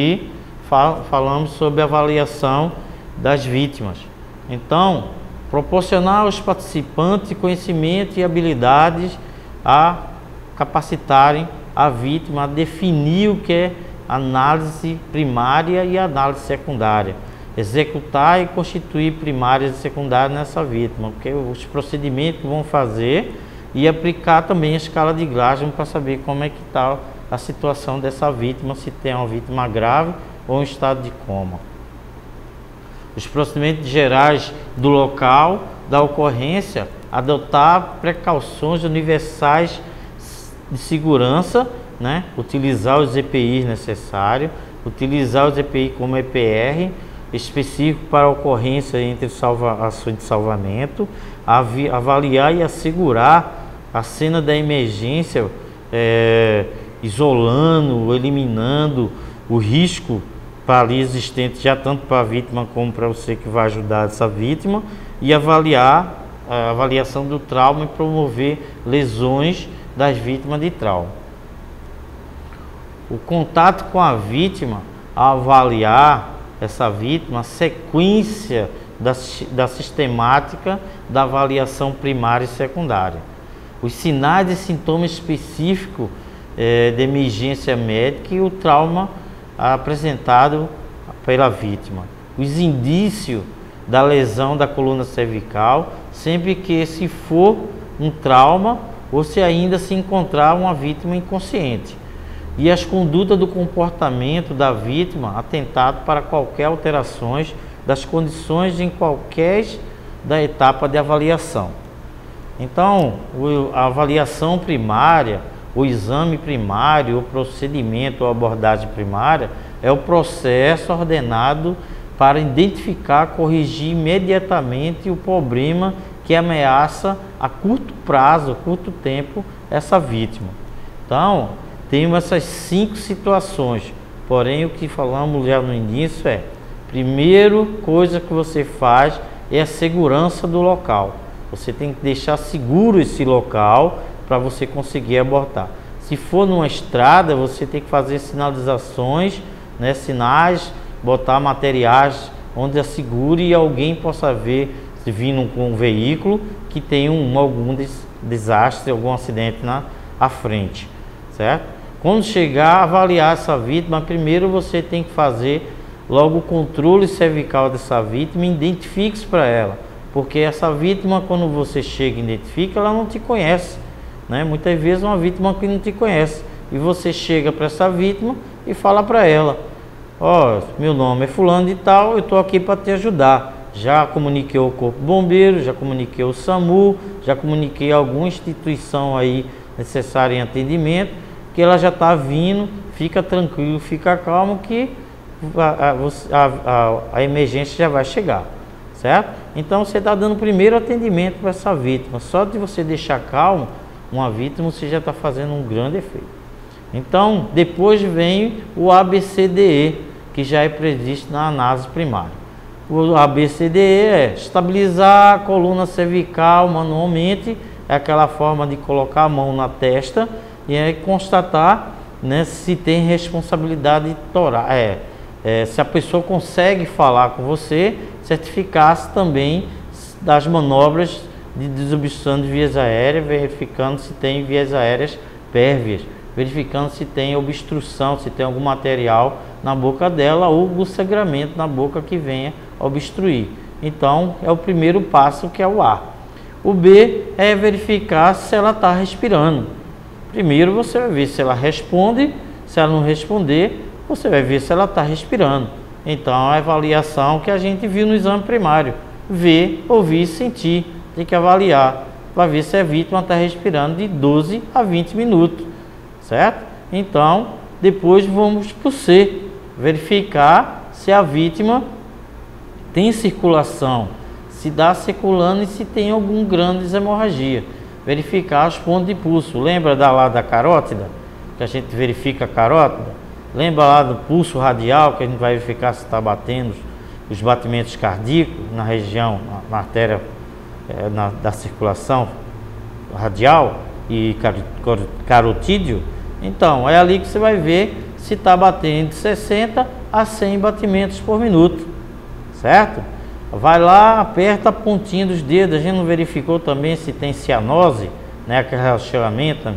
aqui falamos sobre a avaliação das vítimas. Então, proporcionar aos participantes conhecimento e habilidades a capacitarem a vítima a definir o que é análise primária e análise secundária, executar e constituir primárias e secundárias nessa vítima, porque os procedimentos que vão fazer e aplicar também a escala de Glasgow para saber como é que está a situação dessa vítima, se tem uma vítima grave ou em estado de coma. Os procedimentos gerais do local da ocorrência, adotar precauções universais de segurança, né? Utilizar os EPIs necessários, utilizar os EPI como EPR, específico para a ocorrência entre ações de salvamento, avaliar e assegurar a cena da emergência, isolando, eliminando o risco para ali existente, já tanto para a vítima como para você que vai ajudar essa vítima, e avaliar a avaliação do trauma e promover lesões das vítimas de trauma. O contato com a vítima, avaliar essa vítima, a sequência da sistemática da avaliação primária e secundária. Os sinais e sintomas específicos de emergência médica e o trauma apresentado pela vítima. Os indícios da lesão da coluna cervical, sempre que se for um trauma ou se ainda se encontrar uma vítima inconsciente. E as condutas do comportamento da vítima atentado para qualquer alterações das condições em qualquer da etapa de avaliação. Então, a avaliação primária, o exame primário, o procedimento ou abordagem primária é o processo ordenado para identificar, corrigir imediatamente o problema que ameaça a curto prazo, curto tempo, essa vítima. Então, temos essas 5 situações, porém o que falamos já no início é, primeira coisa que você faz é a segurança do local. Você tem que deixar seguro esse local para você conseguir abortar. Se for numa estrada, você tem que fazer sinalizações, né, sinais, botar materiais onde assegure e alguém possa ver, se vindo com um veículo, que tem algum desastre, algum acidente à frente, certo? Quando chegar a avaliar essa vítima, primeiro você tem que fazer logo o controle cervical dessa vítima e identifique-se para ela. Porque essa vítima, quando você chega e identifica, ela não te conhece, né? Muitas vezes uma vítima que não te conhece. E você chega para essa vítima e fala para ela: ó, meu nome é fulano de tal, eu estou aqui para te ajudar. Já comuniquei ao Corpo Bombeiro, já comuniquei ao SAMU, já comuniquei a alguma instituição aí necessária em atendimento, que ela já está vindo, fica tranquilo, fica calmo que a emergência já vai chegar, certo? Então você está dando primeiro atendimento para essa vítima. Só de você deixar calmo uma vítima, você já está fazendo um grande efeito. Então, depois vem o ABCDE, que já é previsto na análise primária. O ABCDE é estabilizar a coluna cervical manualmente, é aquela forma de colocar a mão na testa e aí constatar, né, se tem responsabilidade torácica, se a pessoa consegue falar com você, certificar-se também das manobras de desobstrução de vias aéreas, verificando se tem vias aéreas pérvias, verificando se tem obstrução, se tem algum material na boca dela ou algum sangramento na boca que venha obstruir. Então, é o primeiro passo, que é o A. O B é verificar se ela está respirando. Primeiro você vai ver se ela responde, se ela não responder, você vai ver se ela está respirando. Então, a avaliação que a gente viu no exame primário: ver, ouvir e sentir. Tem que avaliar para ver se a vítima está respirando de 12 a 20 minutos, certo? Então, depois vamos para o C, verificar se a vítima tem circulação, se está circulando e se tem algum grande de hemorragia. Verificar os pontos de pulso. Lembra lá da carótida, que a gente verifica a carótida? Lembra lá do pulso radial, que a gente vai verificar se está batendo os batimentos cardíacos na região, na artéria da circulação radial e carotídeo? Então, é ali que você vai ver se está batendo de 60 a 100 batimentos por minuto, certo? Vai lá, aperta a pontinha dos dedos. A gente não verificou também se tem cianose, né, aquele arroxeamento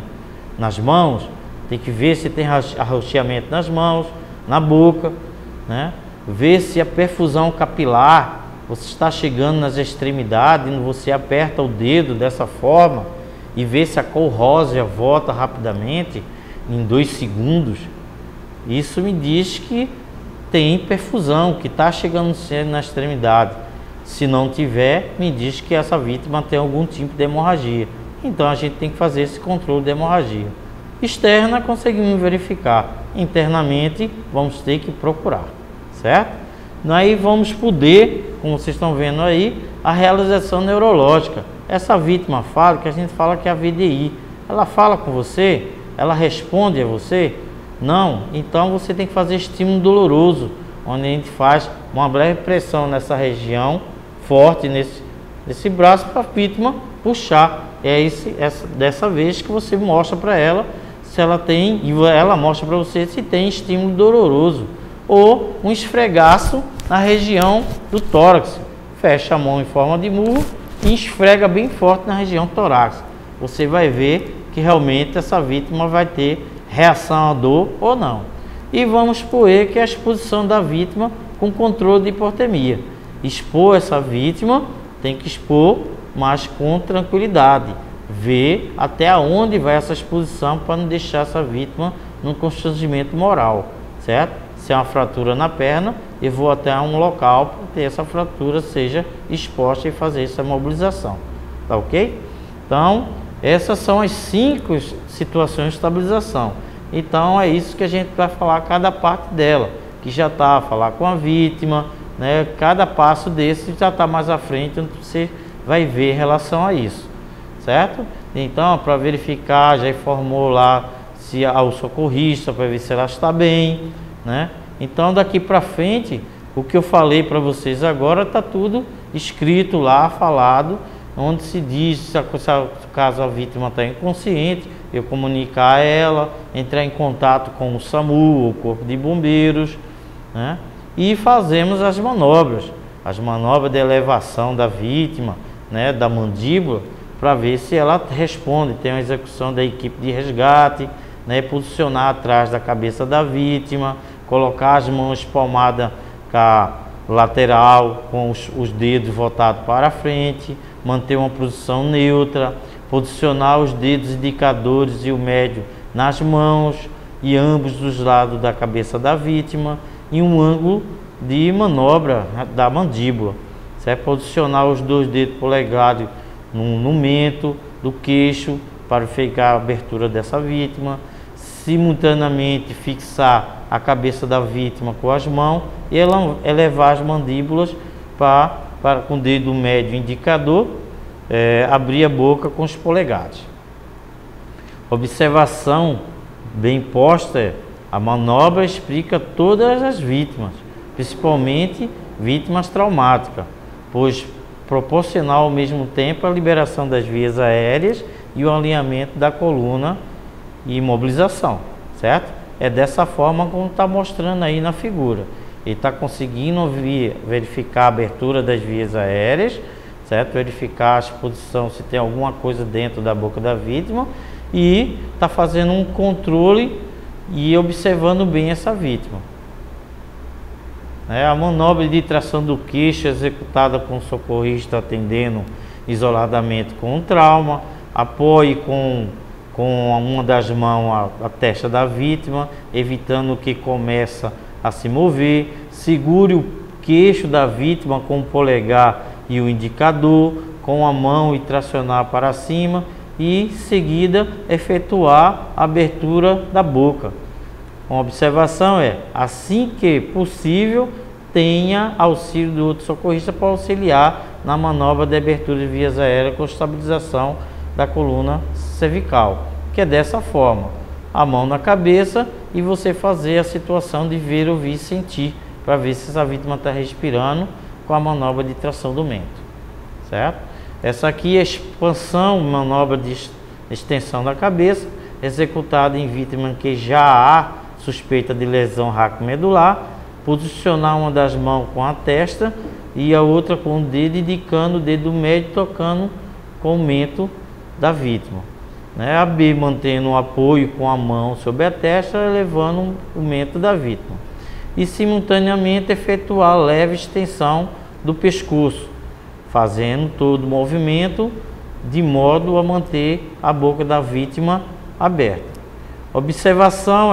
nas mãos. Tem que ver se tem arroxeamento nas mãos, na boca, né? Ver se a perfusão capilar, você está chegando nas extremidades, você aperta o dedo dessa forma e vê se a cor rosa volta rapidamente, em 2 segundos. Isso me diz que tem perfusão, que está chegando na extremidade. Se não tiver, me diz que essa vítima tem algum tipo de hemorragia. Então a gente tem que fazer esse controle de hemorragia. Externa conseguimos verificar, internamente vamos ter que procurar, certo? Aí vamos poder, como vocês estão vendo aí, a realização neurológica. Essa vítima fala, que a gente fala que é a VDI, ela fala com você, ela responde a você? Não, então você tem que fazer estímulo doloroso, onde a gente faz uma breve pressão nessa região, forte nesse braço, para a vítima puxar. Dessa vez que você mostra para ela se ela tem, e ela mostra para você se tem estímulo doloroso, ou um esfregaço na região do tórax. Fecha a mão em forma de murro e esfrega bem forte na região torácica. Você vai ver que realmente essa vítima vai ter reação à dor ou não. E vamos expor que é a exposição da vítima com controle de hipotermia. Expor essa vítima, tem que expor, mas com tranquilidade. Ver até onde vai essa exposição para não deixar essa vítima num constrangimento moral, certo? Se é uma fratura na perna, eu vou até um local para que essa fratura seja exposta e fazer essa mobilização, tá ok? Então, essas são as 5 situações de estabilização. Então, é isso que a gente vai falar cada parte dela, que já está a falar com a vítima, né? Cada passo desse já está mais à frente, onde você vai ver em relação a isso, certo? Então, para verificar, já informou lá se ao socorrista, para ver se ela está bem, né? Então, daqui para frente, o que eu falei para vocês agora está tudo escrito lá, falado, onde se diz, se caso a vítima está inconsciente, eu comunicar a ela, entrar em contato com o SAMU, o Corpo de Bombeiros, né? E fazemos as manobras de elevação da vítima, né, da mandíbula, para ver se ela responde. Tem a execução da equipe de resgate, né, posicionar atrás da cabeça da vítima, colocar as mãos espalmadas lateral, com os dedos voltados para a frente, manter uma posição neutra, posicionar os dedos indicadores e o médio nas mãos e ambos dos lados da cabeça da vítima, em um ângulo de manobra da mandíbula, certo? Posicionar os 2 dedos polegares no mento do queixo para verificar a abertura dessa vítima, simultaneamente fixar a cabeça da vítima com as mãos e elevar as mandíbulas com o dedo médio indicador, abrir a boca com os polegares. Observação bem posta: a manobra explica todas as vítimas, principalmente vítimas traumáticas, pois proporcionar ao mesmo tempo a liberação das vias aéreas e o alinhamento da coluna e imobilização, certo? É dessa forma como está mostrando aí na figura. Ele está conseguindo verificar a abertura das vias aéreas, certo? Verificar a exposição, se tem alguma coisa dentro da boca da vítima, e está fazendo um controle e observando bem essa vítima. A manobra de tração do queixo executada com o socorrista atendendo isoladamente com um trauma, apoie com uma das mãos a testa da vítima, evitando que comece a se mover, segure o queixo da vítima com o polegar e o indicador, com a mão e tracionar para cima, e em seguida efetuar a abertura da boca. Uma observação assim que possível, tenha auxílio do outro socorrista para auxiliar na manobra de abertura de vias aéreas com estabilização da coluna cervical, que é dessa forma: a mão na cabeça e você fazer a situação de ver, ouvir e sentir, para ver se essa vítima está respirando com a manobra de tração do mento, certo? Essa aqui é a expansão, manobra de extensão da cabeça, executada em vítima que já há suspeita de lesão raquimedular, posicionar uma das mãos com a testa e a outra com o dedo, indicando o dedo médio, tocando com o mento da vítima. A B, mantendo um apoio com a mão sobre a testa, levando o mento da vítima. E simultaneamente efetuar leve extensão do pescoço, fazendo todo o movimento de modo a manter a boca da vítima aberta. Observação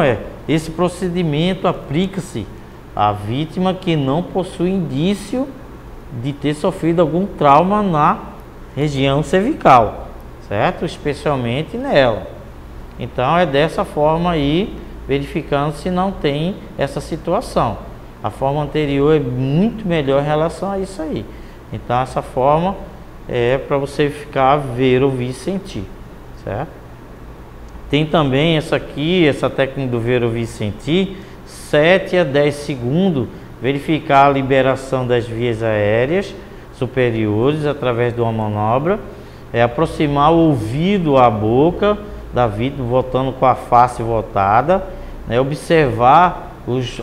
esse procedimento aplica-se à vítima que não possui indício de ter sofrido algum trauma na região cervical, certo? Especialmente nela. Então é dessa forma aí, verificando se não tem essa situação. A forma anterior é muito melhor em relação a isso aí. Então essa forma é para você ficar, ver, ouvir e sentir, certo? Tem também essa técnica do ver, ouvir e sentir, 7 a 10 segundos, verificar a liberação das vias aéreas superiores através de uma manobra, aproximar o ouvido à boca da vítima, voltando com a face voltada, observar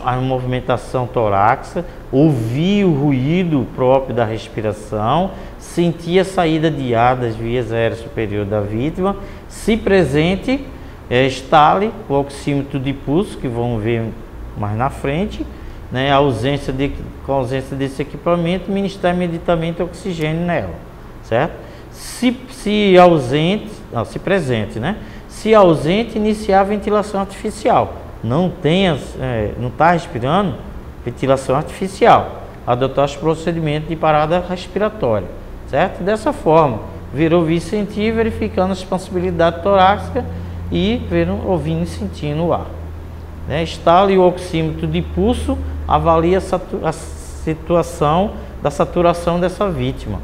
a movimentação torácica, ouvir o ruído próprio da respiração, sentir a saída de ar das vias aéreas superiores da vítima, se presente, estale o oxímetro de pulso, que vão ver mais na frente, com a ausência desse equipamento, ministrar imediatamente oxigênio nela, certo? Se presente, Se ausente, iniciar a ventilação artificial. Não está respirando, ventilação artificial. Adotar os procedimentos de parada respiratória, certo? Dessa forma, ver, ouvir e sentir, verificando a expansibilidade torácica e ouvindo e sentindo o ar. Estale o oxímetro de pulso, avalie a situação da saturação dessa vítima,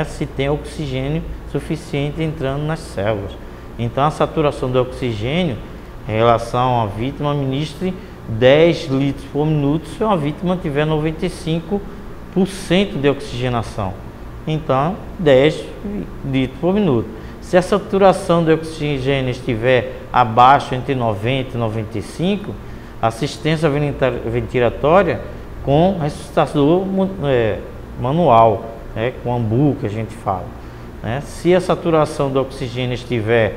se tem oxigênio suficiente entrando nas células. Então a saturação do oxigênio em relação à vítima, ministre 10 litros por minuto se uma vítima tiver 95% de oxigenação. Então 10 litros por minuto. Se a saturação de oxigênio estiver abaixo, entre 90 e 95, assistência ventilatória com ressuscitador manual, com ambu que a gente fala. Se a saturação do oxigênio estiver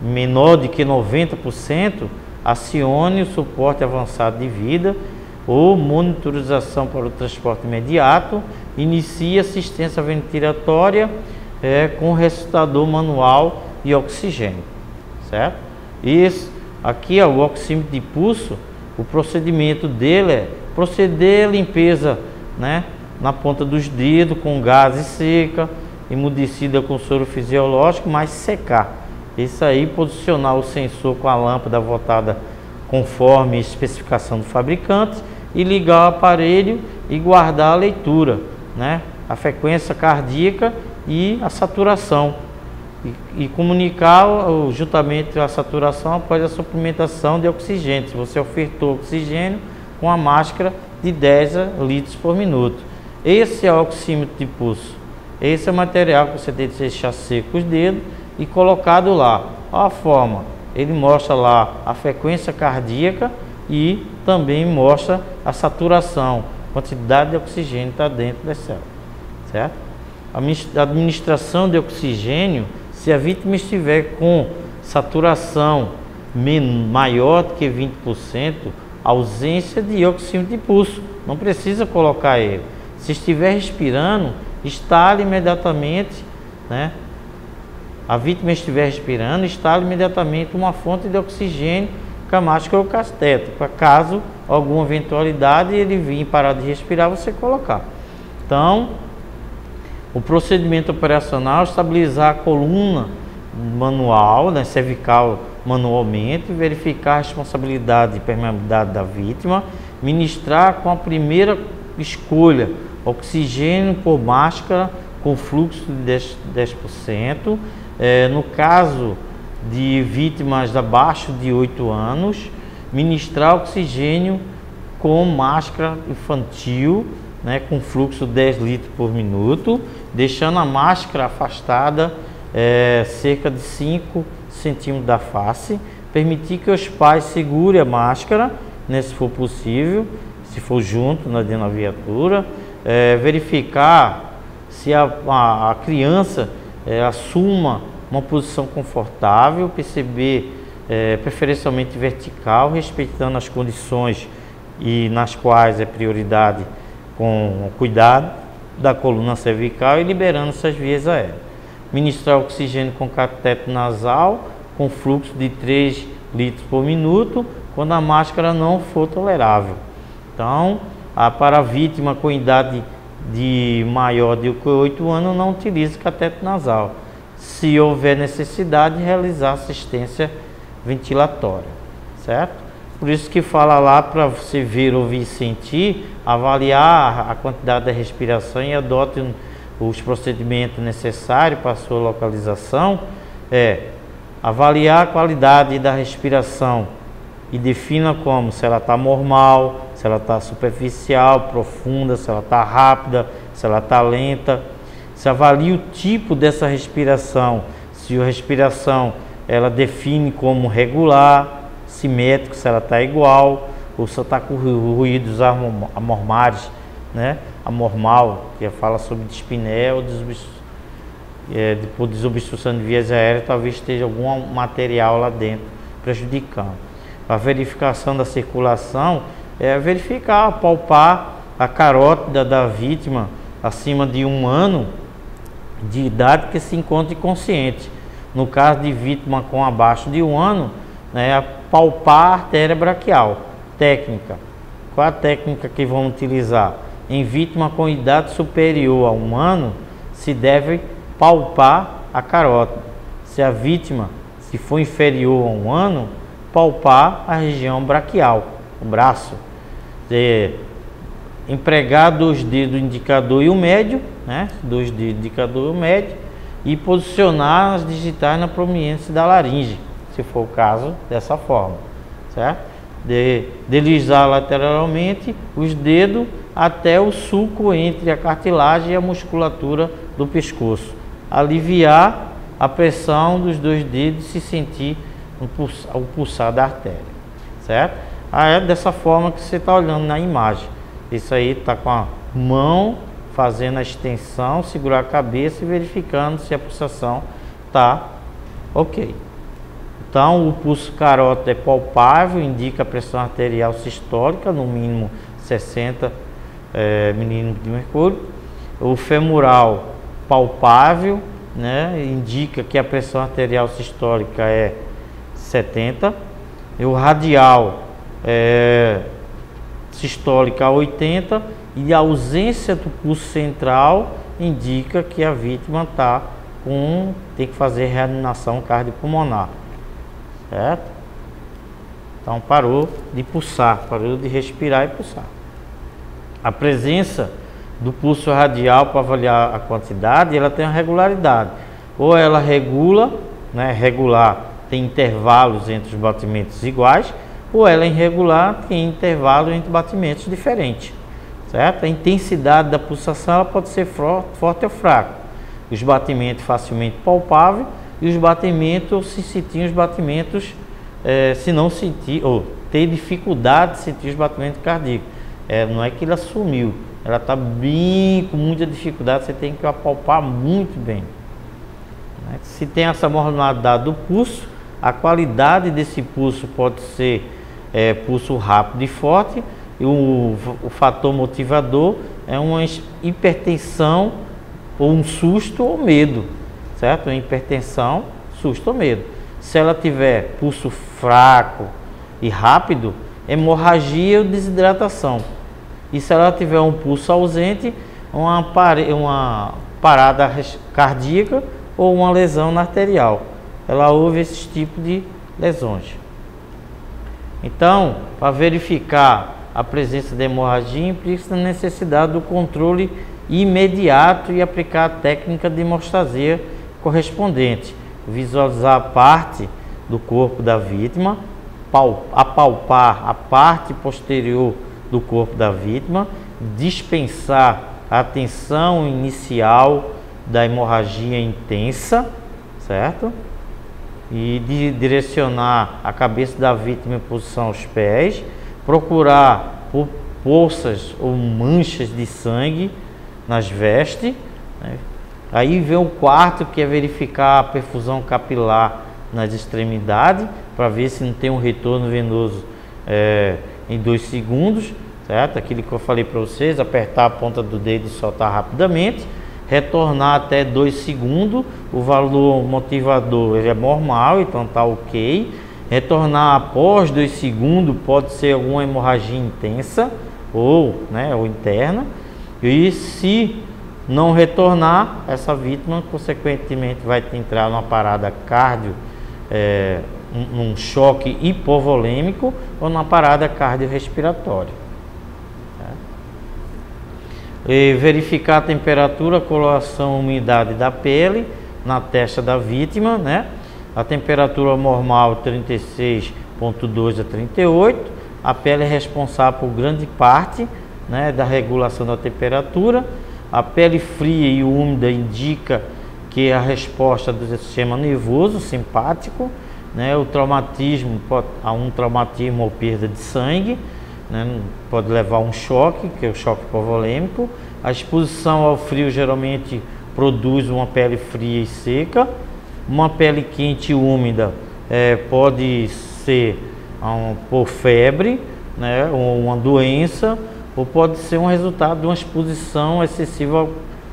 menor de que 90%, acione o suporte avançado de vida ou monitorização para o transporte imediato, inicie assistência ventilatória com ressuscitador manual e oxigênio, certo? Isso aqui o oxímetro de pulso, o procedimento dele é proceder à limpeza, na ponta dos dedos com gase seca, emudecida com soro fisiológico, mas secar. Isso aí, posicionar o sensor com a lâmpada voltada conforme a especificação do fabricante e ligar o aparelho e guardar a leitura, a frequência cardíaca e a saturação e comunicar juntamente a saturação após a suplementação de oxigênio, se você ofertou oxigênio com a máscara de 10 litros por minuto. Esse é o oxímetro de pulso. Esse é o material que você tem que deixar seco os dedos e colocado lá. Olha a forma, ele mostra lá a frequência cardíaca e também mostra a saturação, quantidade de oxigênio está dentro da célula, certo? A administração de oxigênio, se a vítima estiver com saturação maior do que 20%, ausência de oxímetro de pulso, não precisa colocar ele. Se estiver respirando, estale imediatamente, a vítima estiver respirando, instale imediatamente uma fonte de oxigênio com a máscara ou cateter, para caso alguma eventualidade ele vir parar de respirar, você colocar. Então, o procedimento operacional, estabilizar a coluna manual, cervical manualmente, verificar a responsabilidade e permeabilidade da vítima, ministrar com a primeira escolha oxigênio por máscara com fluxo de 10%. No caso de vítimas abaixo de 8 anos, ministrar oxigênio com máscara infantil, com fluxo de 10 litros por minuto, deixando a máscara afastada cerca de 5 centímetros da face, permitir que os pais segurem a máscara, né, se for possível, se for junto dentro da viatura, verificar se a criança assuma uma posição confortável, perceber preferencialmente vertical, respeitando as condições e nas quais é prioridade com cuidado da coluna cervical e liberando essas vias aéreas. Ministrar oxigênio com cateter nasal com fluxo de 3 litros por minuto quando a máscara não for tolerável. Então, para a vítima com idade maior de 8 anos, não utilize cateter nasal. Se houver necessidade, realizar assistência ventilatória, certo? Por isso que fala lá para você ver, ouvir e sentir, avaliar a quantidade de respiração e adote os procedimentos necessários para a sua localização. Avaliar a qualidade da respiração e defina como, se ela está normal, se ela está superficial, profunda, se ela está rápida, se ela está lenta. Se avalia o tipo dessa respiração, se a respiração ela define como regular, simétrico, se ela está igual, ou se está com ruídos anormais, né? Anormal, que fala sobre dispneia ou desobstrução de vias aéreas, talvez esteja algum material lá dentro prejudicando. A verificação da circulação verificar, palpar a carótida da vítima acima de 1 ano de idade que se encontre consciente. No caso de vítima com abaixo de 1 ano, palpar a artéria braquial. Técnica. Qual a técnica que vamos utilizar? Em vítima com idade superior a 1 ano, se deve palpar a carótida. Se a vítima, se for inferior a 1 ano, palpar a região braquial, o braço. Empregar 2 dedos indicador e o médio, 2 dedos indicador e o médio, e posicionar as digitais na prominência da laringe, se for o caso, dessa forma, certo? Deslizar lateralmente os dedos até o sulco entre a cartilagem e a musculatura do pescoço. Aliviar a pressão dos 2 dedos se sentir o pulsar da artéria, certo? É dessa forma que você está olhando na imagem. Isso aí está com a mão fazendo a extensão, segurar a cabeça e verificando se a pulsação está ok. Então, o pulso carótido é palpável, indica a pressão arterial sistólica, no mínimo 60 milímetros de mercúrio. O femoral palpável, indica que a pressão arterial sistólica é 70. E o radial sistólica a 80. E a ausência do pulso central indica que a vítima tem que fazer reanimação cardiopulmonar. Certo? Então parou de pulsar, parou de respirar e pulsar. A presença do pulso radial para avaliar a quantidade, ela tem uma regularidade. Ou ela regula, regular tem intervalos entre os batimentos iguais, ou ela é irregular, tem intervalo entre batimentos diferentes. Certo? A intensidade da pulsação ela pode ser forte ou fraca. Os batimentos facilmente palpáveis e os batimentos, se sentir os batimentos, se não sentir, ou ter dificuldade de sentir os batimentos cardíacos. Não é que ela sumiu, ela está bem com muita dificuldade, você tem que apalpar muito bem. Se tem essa normalidade do pulso, a qualidade desse pulso pode ser pulso rápido e forte. E o fator motivador é uma hipertensão ou um susto ou medo, certo? Uma hipertensão, susto ou medo. Se ela tiver pulso fraco e rápido, hemorragia ou desidratação. E se ela tiver um pulso ausente, uma parada cardíaca ou uma lesão arterial. Ela houve esse tipo de lesões. Então, para verificar a presença de hemorragia, implica a necessidade do controle imediato e aplicar a técnica de hemostasia correspondente. Visualizar a parte do corpo da vítima, apalpar a parte posterior do corpo da vítima, dispensar a atenção inicial da hemorragia intensa, certo? e direcionar a cabeça da vítima em posição aos pés, procurar por poças ou manchas de sangue nas vestes, né? Aí vem o quarto, que é verificar a perfusão capilar nas extremidades, para ver se não tem um retorno venoso em 2 segundos, certo? Aquilo que eu falei para vocês, apertar a ponta do dedo e soltar rapidamente, retornar até 2 segundos, o valor motivador ele é normal, então tá ok. Retornar após 2 segundos pode ser alguma hemorragia intensa ou interna, e se não retornar, essa vítima consequentemente vai entrar numa parada cardio, num choque hipovolêmico ou numa parada cardiorrespiratória. E verificar a temperatura, coloração, umidade da pele na testa da vítima, né? A temperatura normal 36,2 a 38. A pele é responsável por grande parte, né, da regulação da temperatura. A pele fria e úmida indica que é a resposta do sistema nervoso simpático, né? O traumatismo há um traumatismo ou perda de sangue, né? Pode levar a um choque, que é o choque hipovolêmico. A exposição ao frio geralmente produz uma pele fria e seca. Uma pele quente e úmida pode ser por febre, né? Ou uma doença, ou pode ser um resultado de uma exposição excessiva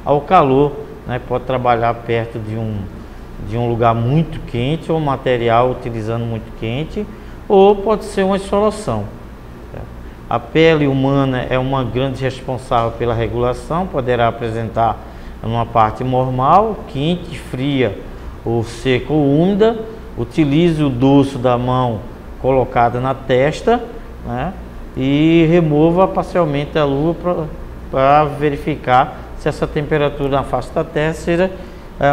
ao calor, né? Pode trabalhar perto de um lugar muito quente ou material utilizando muito quente, ou pode ser uma insolação. A pele humana é uma grande responsável pela regulação, poderá apresentar uma parte normal, quente, fria ou seca ou úmida. Utilize o dorso da mão colocada na testa, né? E remova parcialmente a luva para verificar se essa temperatura na face da testa seja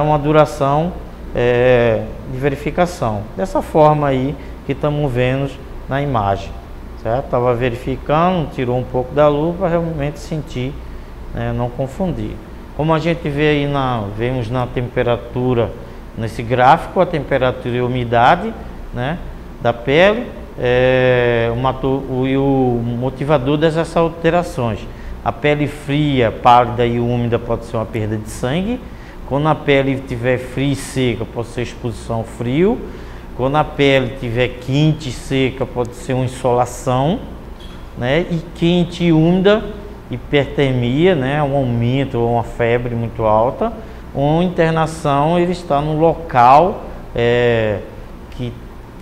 uma duração de verificação. Dessa forma aí que estamos vendo na imagem, certo? Estava verificando, tirou um pouco da luva para realmente sentir, né, não confundir. Como a gente vê aí vemos na temperatura, nesse gráfico, a temperatura e a umidade, né, da pele, e o motivador dessas alterações. A pele fria, pálida e úmida pode ser uma perda de sangue. Quando a pele estiver fria e seca, pode ser exposição ao frio. Quando a pele estiver quente e seca, pode ser uma insolação, né? E quente e úmida, hipertermia, né? Um aumento ou uma febre muito alta. Uma internação, ele está no local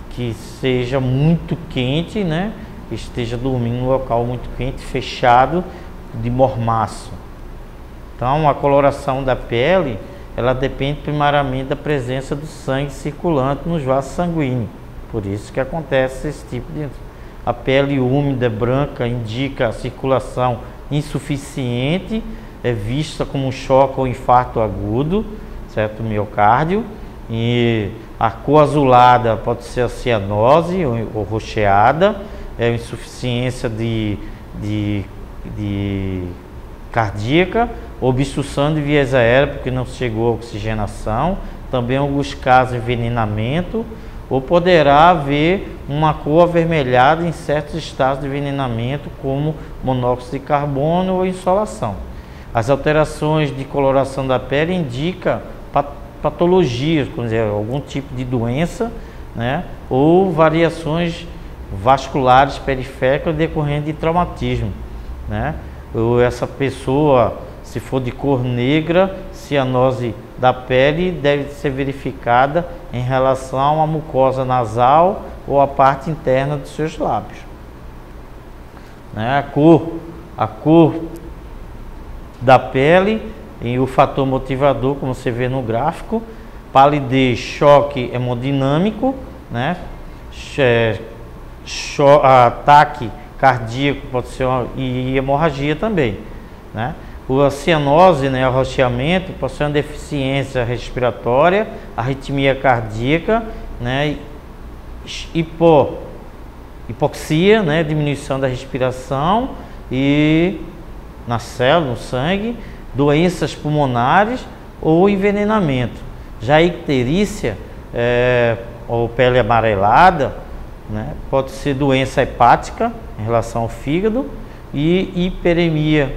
que seja muito quente, né? Esteja dormindo em um local muito quente, fechado, de mormaço. Então, a coloração da pele, ela depende primariamente da presença do sangue circulante nos vasos sanguíneos. Por isso que acontece esse tipo de... A pele úmida, branca, indica a circulação insuficiente, é vista como um choque ou infarto agudo, certo? Miocárdio. E a cor azulada pode ser a cianose ou rocheada, insuficiência cardíaca, obstrução de vias aéreas porque não chegou a oxigenação, também alguns casos de envenenamento, ou poderá haver uma cor avermelhada em certos estados de envenenamento, como monóxido de carbono ou insolação. As alterações de coloração da pele indicam patologias, quer dizer, algum tipo de doença, né, ou variações vasculares periféricas decorrentes de traumatismo, né? Ou essa pessoa, se for de cor negra, cianose da pele deve ser verificada em relação à mucosa nasal ou à parte interna dos seus lábios, né? A cor da pele e o fator motivador, como você vê no gráfico: palidez, choque hemodinâmico, né? Ataque cardíaco pode ser e hemorragia também, né? A cianose, né, arroxeamento, pode ser uma deficiência respiratória, arritmia cardíaca, né? Hipoxia, né, diminuição da respiração e na célula, no sangue, doenças pulmonares ou envenenamento. Já a icterícia ou pele amarelada, né? Pode ser doença hepática em relação ao fígado e hiperemia.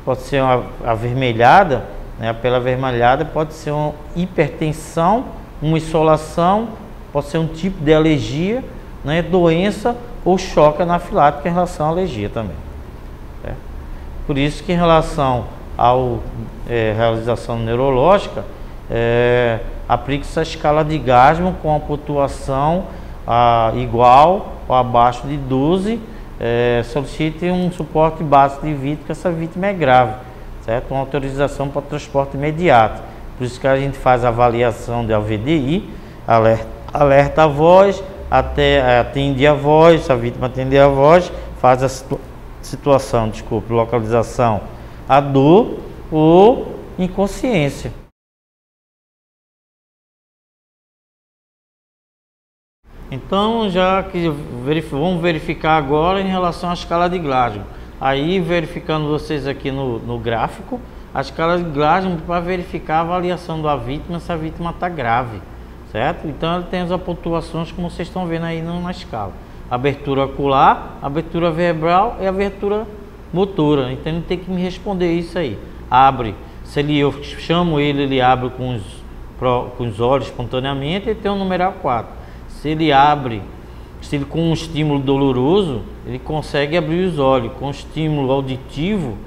Pode ser uma avermelhada, né? A pele avermelhada pode ser uma hipertensão, uma insolação, pode ser um tipo de alergia, né? Doença ou choque anafilático em relação à alergia também. Certo? Por isso que em relação à realização neurológica, aplica-se a escala de Glasgow com a pontuação igual ou abaixo de 12, solicite um suporte básico de vítima, que essa vítima é grave, certo? Uma autorização para transporte imediato. Por isso que a gente faz a avaliação de AVDI, alerta a voz, atende a voz, se a vítima atender a voz, faz a localização, a dor ou inconsciência. Então, já que vamos verificar agora em relação à escala de Glasgow. Aí, verificando vocês aqui no gráfico, a escala de Glasgow para verificar a avaliação da vítima, se a vítima está grave, certo? Então, ele tem as pontuações como vocês estão vendo aí na escala. Abertura ocular, abertura verbal e abertura motora. Então, ele tem que me responder isso aí. Abre. Se eu chamo ele abre com os olhos espontaneamente, ele tem o numeral 4. Se ele abre, com um estímulo doloroso, ele consegue abrir os olhos. Com estímulo auditivo,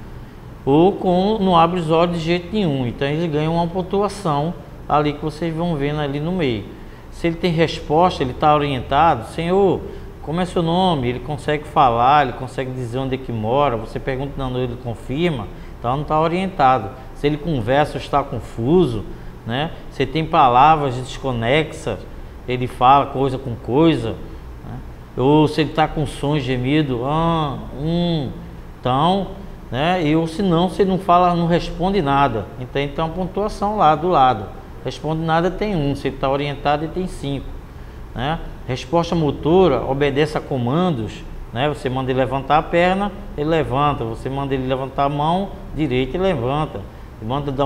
ou não abre os olhos de jeito nenhum. Então ele ganha uma pontuação ali que vocês vão vendo ali no meio. Se ele tem resposta, ele está orientado. Senhor, como é seu nome? Ele consegue falar, ele consegue dizer onde é que mora. Você pergunta, não, ele confirma. Então não está orientado. Se ele conversa ou está confuso, né? Se tem palavras desconexas, ele fala coisa com coisa, né? Ou se ele está com sons gemido, então, né? Ou se ele não fala, não responde nada, então tem uma pontuação lá do lado. Responde nada tem 1, se ele está orientado ele tem 5, né? Resposta motora, obedece a comandos, né? Você manda ele levantar a perna, ele levanta. Você manda ele levantar a mão direita, ele levanta. Ele manda dar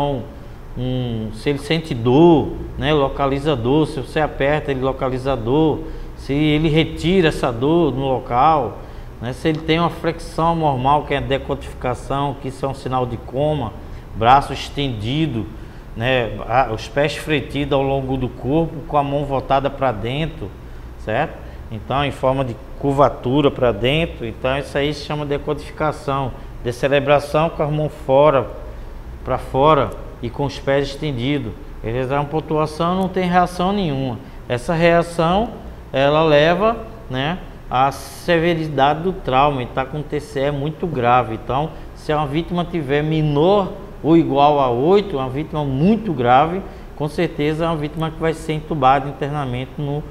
se ele sente dor, né, localiza dor. Se você aperta, ele localiza dor. Se ele retira essa dor no local, né, se ele tem uma flexão normal, que é a decodificação, que isso é um sinal de coma, braço estendido, né, os pés fletidos ao longo do corpo, com a mão voltada para dentro, certo? Então, em forma de curvatura para dentro. Então, isso aí se chama decodificação. Decelebração com a mão para fora e com os pés estendidos. Eles dão uma pontuação, não tem reação nenhuma. Essa reação, ela leva, né, à severidade do trauma. E está com TCE muito grave. Então, se a vítima tiver menor ou igual a 8, uma vítima muito grave, com certeza é uma vítima que vai ser entubada internamente no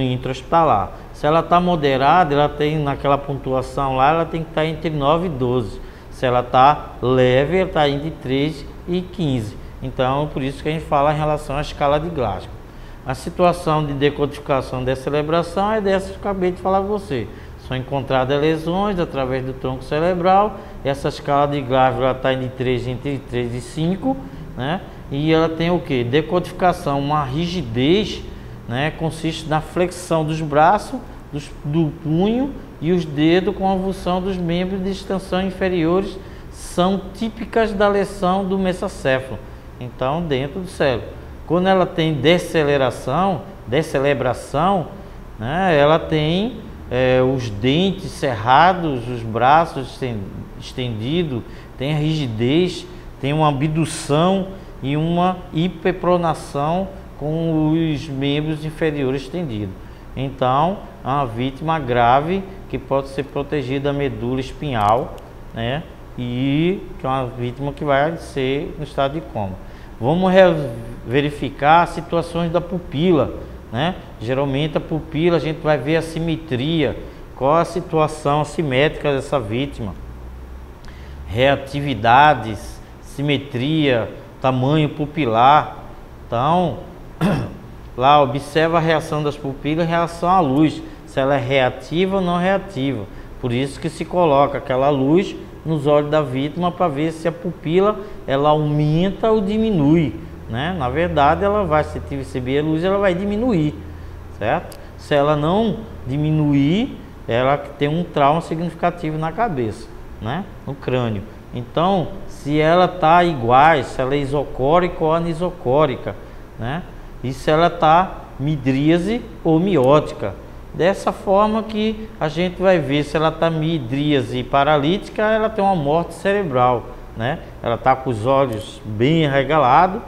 intra-hospitalar. Se ela está moderada, ela tem naquela pontuação lá, ela tem que estar entre 9 e 12. Se ela está leve, ela está entre 3 e 15. Então, por isso que a gente fala em relação à escala de Glasgow. A situação de decodificação dessa celebração é dessa que eu acabei de falar para você. São encontradas lesões através do tronco cerebral. Essa escala de Glasgow está entre 3 e 5, né? E ela tem o que? Decodificação, uma rigidez, né? Consiste na flexão dos braços, do punho e os dedos com a avulsão dos membros de extensão inferiores, são típicas da lesão do mesocéfalo. Então, dentro do cérebro. Quando ela tem decelebração, né, ela tem os dentes cerrados, os braços estendidos, tem a rigidez, tem uma abdução e uma hiperpronação com os membros inferiores estendidos. Então, é uma vítima grave que pode ser protegida da medula espinhal, né? E que é uma vítima que vai ser no estado de coma. Vamos verificar as situações da pupila, né? Geralmente a pupila a gente vai ver a simetria, qual a situação assimétrica dessa vítima, reatividades, simetria, tamanho pupilar. Então, lá observa a reação das pupilas em relação à luz, se ela é reativa ou não reativa. Por isso que se coloca aquela luz nos olhos da vítima para ver se a pupila ela aumenta ou diminui, né? Na verdade, ela vai, se receber a luz, ela vai diminuir, certo? Se ela não diminuir, ela tem um trauma significativo na cabeça, né? No crânio. Então, se ela está igual, se ela é isocórica ou anisocórica, né? E se ela está midríase ou miótica. Dessa forma que a gente vai ver se ela está midríase paralítica, ela tem uma morte cerebral, né? Ela está com os olhos bem arregalados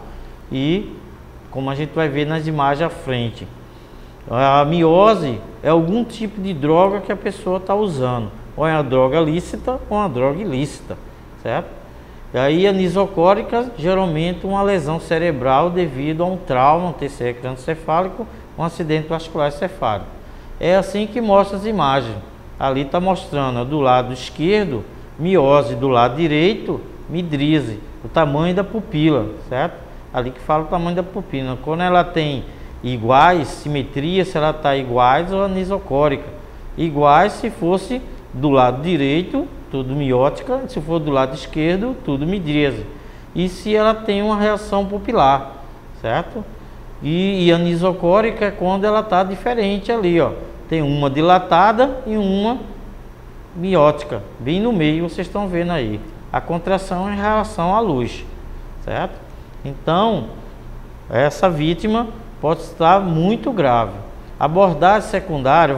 e, como a gente vai ver nas imagens à frente, a miose é algum tipo de droga que a pessoa está usando, ou é uma droga lícita ou uma droga ilícita, certo? E aí a anisocórica, geralmente uma lesão cerebral devido a um trauma, um TCE crânioencefálico, um acidente vascular encefálico. É assim que mostra as imagens. Ali está mostrando, do lado esquerdo, miose, do lado direito, midríase, o tamanho da pupila, certo? Ali que fala o tamanho da pupila. Quando ela tem iguais, simetria, se ela está iguais ou anisocórica. Iguais se fosse do lado direito, tudo miótica, se for do lado esquerdo, tudo midríase. E se ela tem uma reação pupilar, certo? E anisocórica é quando ela está diferente ali, ó. Tem uma dilatada e uma miótica, bem no meio, vocês estão vendo aí. A contração em relação à luz, certo? Então, essa vítima pode estar muito grave. Abordagem secundária,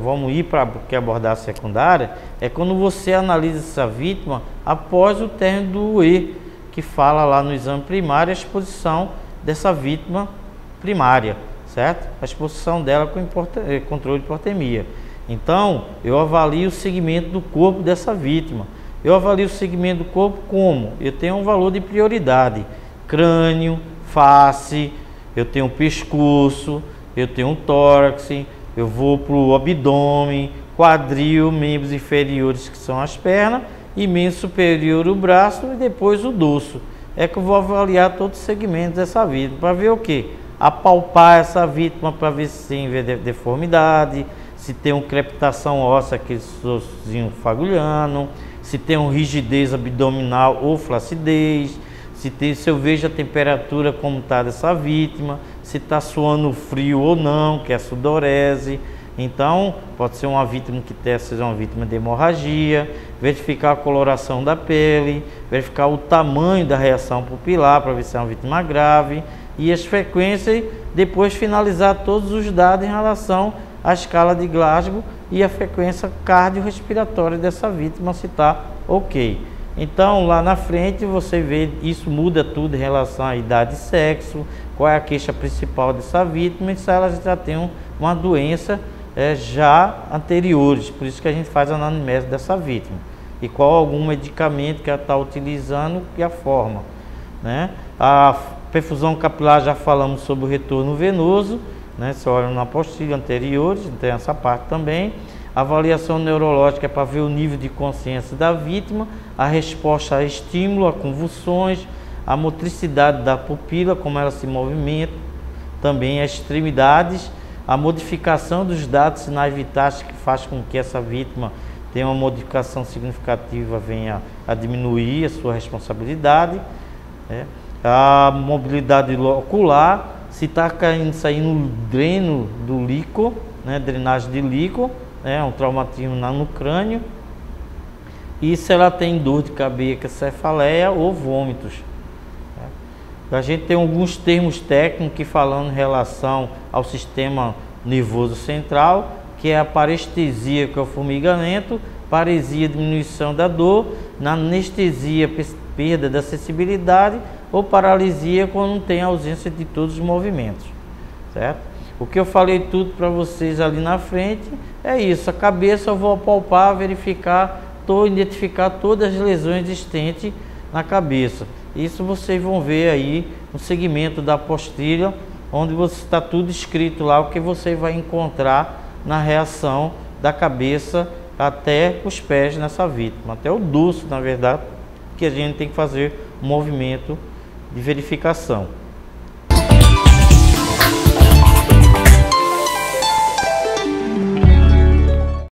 vamos ir para a abordagem secundária, é quando você analisa essa vítima após o término do UE, que fala lá no exame primário a exposição dessa vítima primária, certo? A exposição dela com controle de hipotermia. Então, eu avalio o segmento do corpo dessa vítima. Eu avalio o segmento do corpo como? Eu tenho um valor de prioridade: crânio, face, eu tenho um pescoço, eu tenho um tórax, eu vou para o abdômen, quadril, membros inferiores que são as pernas, e membro superior o braço e depois o dorso. É que eu vou avaliar todos os segmentos dessa vítima para ver o quê? Apalpar essa vítima para ver se tem deformidade, se tem uma crepitação óssea, aquele ossinho fagulhando, se tem uma rigidez abdominal ou flacidez, se eu vejo a temperatura como está dessa vítima, se está suando frio ou não, que é a sudorese. Então, pode ser uma vítima que seja uma vítima de hemorragia, verificar a coloração da pele, verificar o tamanho da reação pupilar para ver se é uma vítima grave, e as frequências, depois finalizar todos os dados em relação à escala de Glasgow e a frequência cardiorrespiratória dessa vítima, se está ok. Então, lá na frente você vê, isso muda tudo em relação à idade e sexo, qual é a queixa principal dessa vítima e se ela já tem uma doença já anteriores, por isso que a gente faz a anamnese dessa vítima. E qual algum medicamento que ela está utilizando e a forma, né? A perfusão capilar, já falamos sobre o retorno venoso, né? Você olha na apostila anteriores, tem essa parte também. A avaliação neurológica é para ver o nível de consciência da vítima, a resposta a estímulo, a convulsões, a motricidade da pupila, como ela se movimenta, também as extremidades, a modificação dos dados sinais vitais que faz com que essa vítima tenha uma modificação significativa, venha a diminuir a sua responsabilidade, né? A mobilidade ocular, se está saindo dreno do líquido, né? Drenagem de líquido, um traumatismo no crânio, e se ela tem dor de cabeça, cefaleia ou vômitos. A gente tem alguns termos técnicos que falando em relação ao sistema nervoso central, que é a parestesia, que é o formigamento, paresia, diminuição da dor, na anestesia, perda da sensibilidade, ou paralisia quando não tem ausência de todos os movimentos, certo? O que eu falei tudo para vocês ali na frente é isso. A cabeça eu vou apalpar, verificar, identificar todas as lesões existentes na cabeça. Isso vocês vão ver aí no segmento da apostila, onde está tudo escrito lá, o que você vai encontrar na reação da cabeça até os pés nessa vítima, até o dorso, na verdade, que a gente tem que fazer um movimento de verificação.